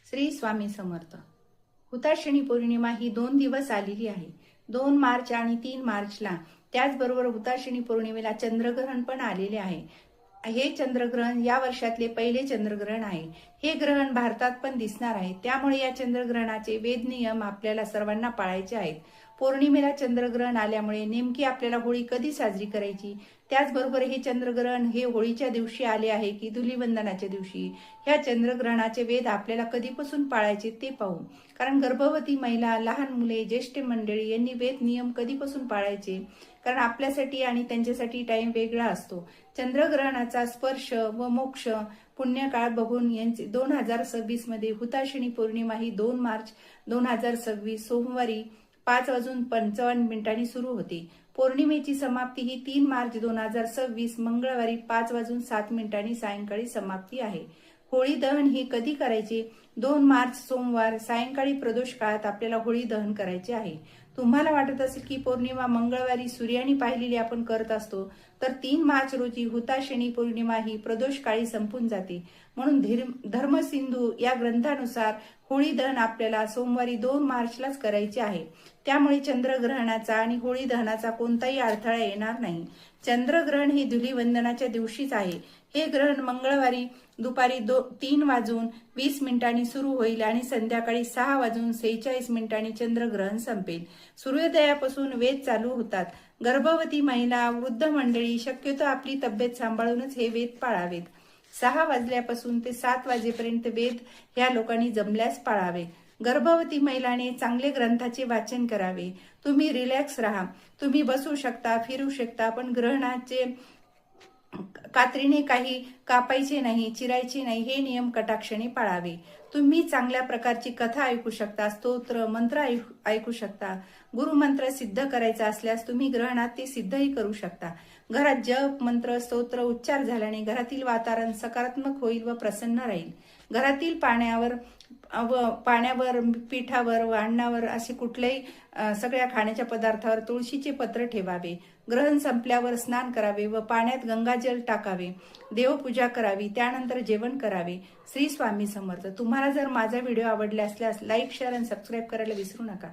श्री स्वामी समर्थ। हुताशनी पौर्णिमा ही 2 दिवस आलेली आहे। 2 मार्च आणि 3 मार्चला, त्याचबरोबर हुताशनी पौर्णिमेला चंद्रग्रहण पण आलेले आहे। हे चंद्रग्रहण या वर्षातले पहिले चंद्रग्रहण आहे। हे ग्रहण भारतात पण दिसणार आहे, त्यामुळे या चंद्रग्रहणाचे वेद नियम आपल्याला सर्वांना पाळायचे आहेत। पौर्णिमेला चंद्रग्रहण आल्यामुळे नेमकी आपल्याला होळी कधी साजरी करायची, त्याचबरोबर हे चंद्रग्रहण हे होळीच्या दिवशी आले आहे की धुलीवंदनाच्या दिवशी, ह्या चंद्रग्रहणाचे वेद आपल्याला कधीपासून पाळायचे ते पाहू। कारण गर्भवती महिला, लहान मुले, ज्येष्ठ मंडळी यांनी वेद नियम कधीपासून पाळायचे, कारण आपल्यासाठी आणि त्यांच्यासाठी टाइम वेगळा असतो। चंद्रग्रहणाचा स्पर्श व मोक्ष पुण्यकाळ बघून यांचे 2026 मध्ये हुताशनी पौर्णिमा ही 2 मार्च 2026 सोमवारी 5:55 सुरू होते। पौर्णिमेची समाप्ती ही 3 मार्च 2026 मंगळवारी 5:07 सायंकाळी समाप्ती आहे। होळी दहन हे कधी करायचे? 2 मार्च सोमवार सायंकाळी प्रदोष काळात आपल्याला होळी दहन करायचे आहे। तुम्हाला वाटत असेल की पौर्णिमा मंगळवारी सूर्याने पाहिलेली आपण करत असतो, तर 3 मार्च रोजी हुताशनी पौर्णिमा ही प्रदोष काळी संपून जाते। म्हणून धर्मसिंधू या ग्रंथानुसार होळी दहन आपल्याला सोमवारी 2 मार्चलाच करायचे आहे। त्यामुळे चंद्रग्रहणाचा आणि होळी दहनाचा कोणताही अडथळा येणार नाही। चंद्रग्रहण हे धुलीवंदनाच्या दिवशीच आहे। हे ग्रहण मंगळवारी दुपारी 3:20 सुरू होईल आणि संध्याकाळी 6:46 चंद्रग्रहण संपेल। सूर्योदयापासून वेध चालू होतात। गर्भवती महिला, वृद्ध मंडळी शक्यतो आपली तब्येत सांभाळूनच हे वेध पाळावेत। 6 वाजल्यापासून ते 7 वाजेपर्यंत वेध ह्या लोकांनी जमल्यास पाळावे। गर्भवती महिलाने चांगले ग्रंथाचे वाचन करावे। तुम्ही रिलॅक्स राहा, तुम्ही बसू शकता, फिरू शकता, पण ग्रहणाचे कात्रीने काही कापायचे नाही, चिरायचे नाही, हे नियम कटाक्षाने पाळावे। तुम्ही चांगल्या प्रकारची कथा ऐकू शकता, स्तोत्र मंत्र ऐकू शकता। गुरुमंत्र सिद्ध करायचा असल्यास तुम्ही ग्रहणात ते सिद्धही करू शकता। घरात जप मंत्र स्तोत्र उच्चार झाल्याने घरातील वातावरण सकारात्मक होईल व प्रसन्न राहील। घरातील पाण्यावर, पिठावर व अन्नावर असे कुठल्याही सगळ्या खाण्याच्या पदार्थावर तुळशीचे पत्र ठेवावे। ग्रहण संपल्यावर स्नान करावे व पाण्यात गंगाजल टाकावे, देवपूजा करावी, त्यानंतर जेवण करावे। श्री स्वामी समर्थ। तुम्हाला जर माझा व्हिडिओ आवडला असल्यास लाईक, शेअर आणि सबस्क्राईब करायला विसरू नका।